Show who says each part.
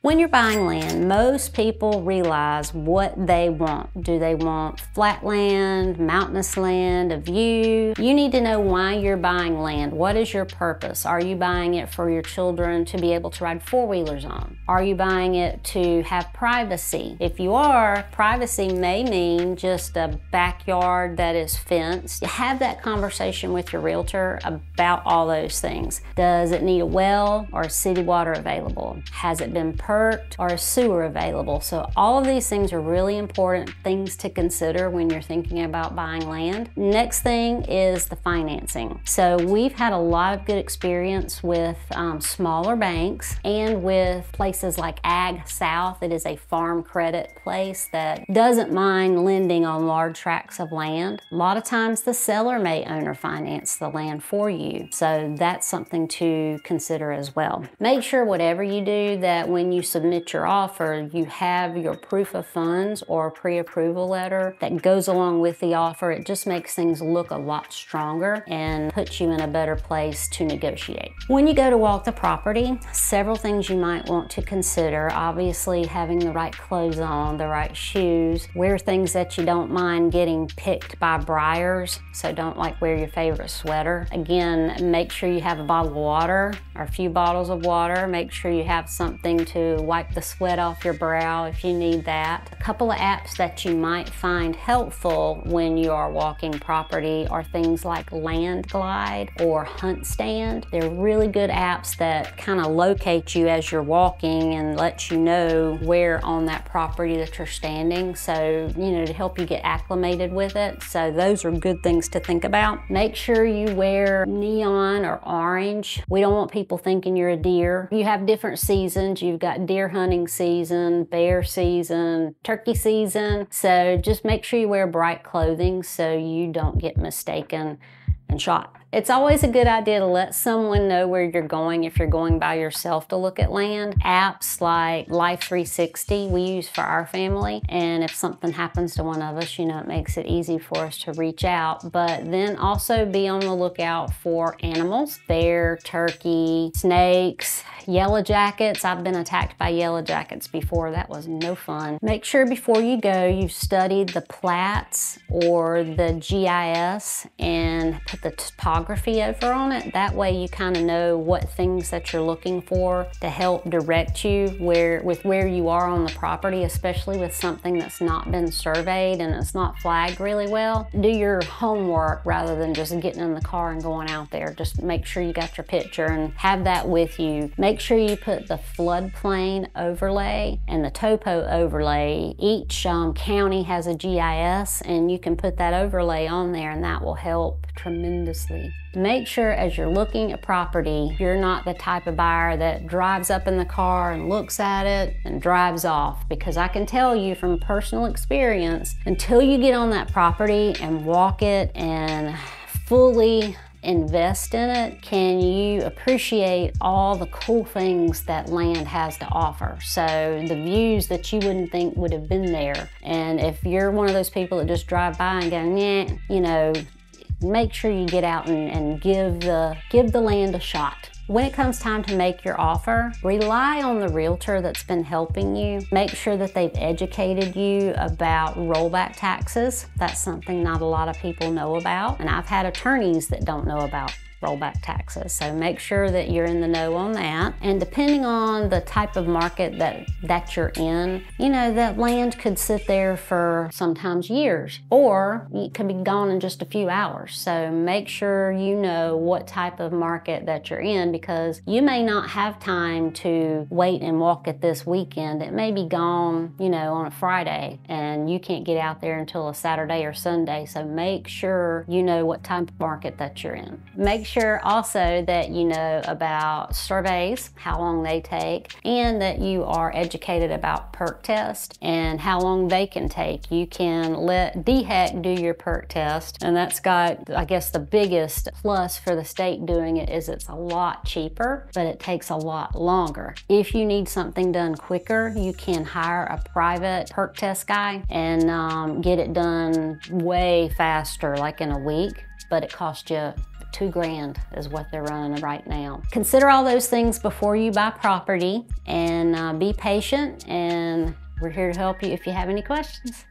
Speaker 1: When you're buying land, most people realize what they want. Do they want flat land, mountainous land, a view? You need to know why you're buying land. What is your purpose? Are you buying it for your children to be able to ride four-wheelers on? Are you buying it to have privacy? If you are, privacy may mean just a backyard that is fenced. Have that conversation with your realtor about all those things. Does it need a well or city water available? Has it been perked or a sewer available? So all of these things are really important things to consider when you're thinking about buying land. Next thing is the financing. So we've had a lot of good experience with smaller banks and with places like Ag South. It is a farm credit place that doesn't mind lending on large tracts of land. A lot of times the seller may own or finance the land for you. So that's something to consider as well. Make sure whatever you do that when you submit your offer, you have your proof of funds or pre-approval letter that goes along with the offer. It just makes things look a lot stronger and puts you in a better place to negotiate. When you go to walk the property, several things you might want to consider. Obviously, having the right clothes on, the right shoes, wear things that you don't mind getting picked by briars, so don't like wear your favorite sweater. Again, make sure you have a bottle of water or a few bottles of water. Make sure you have something to wipe the sweat off your brow if you need that. A couple of apps that you might find helpful when you are walking property are things like Land Glide or Hunt Stand. They're really good apps that kind of locate you as you're walking and let you know where on that property that you're standing. So, you know, to help you get acclimated with it. So those are good things to think about. Make sure you wear neon or orange. We don't want people thinking you're a deer. You have different seasons. You've got deer hunting season, bear season, turkey season. So just make sure you wear bright clothing so you don't get mistaken and shot. It's always a good idea to let someone know where you're going if you're going by yourself to look at land. Apps like Life 360 we use for our family, and if something happens to one of us, you know, it makes it easy for us to reach out. But then also be on the lookout for animals, bear, turkey, snakes, yellow jackets. I've been attacked by yellow jackets before. That was no fun. Make sure before you go, you've studied the plats or the GIS and put the topography over on it. That way you kind of know what things that you're looking for to help direct you where you are on the property, especially with something that's not been surveyed and it's not flagged really well. Do your homework rather than just getting in the car and going out there. Just make sure you got your picture and have that with you. Make sure you put the floodplain overlay and the topo overlay. Each county has a GIS and you can put that overlay on there and that will help tremendously. Make sure as you're looking at property, you're not the type of buyer that drives up in the car and looks at it and drives off, because I can tell you from personal experience, until you get on that property and walk it and fully invest in it, can you appreciate all the cool things that land has to offer. So the views that you wouldn't think would have been there. And if you're one of those people that just drive by and go, nah, you know, make sure you get out and give the land a shot. When it comes time to make your offer, rely on the realtor that's been helping you. Make sure that they've educated you about rollback taxes. That's something not a lot of people know about. And I've had attorneys that don't know about rollback taxes. So make sure that you're in the know on that. And depending on the type of market that you're in, you know, that land could sit there for sometimes years, or it could be gone in just a few hours. So make sure you know what type of market that you're in, because you may not have time to wait and walk it this weekend. It may be gone, you know, on a Friday and you can't get out there until a Saturday or Sunday. So make sure you know what type of market that you're in. Make sure also that you know about surveys, how long they take, and that you are educated about perk test and how long they can take. You can let DHEC do your perk test, and that's got, I guess, the biggest plus for the state doing it is it's a lot cheaper, but it takes a lot longer. If you need something done quicker, you can hire a private perk test guy and get it done way faster, like in a week, but it costs you $2,000 is what they're running right now. Consider all those things before you buy property, and be patient, and we're here to help you if you have any questions.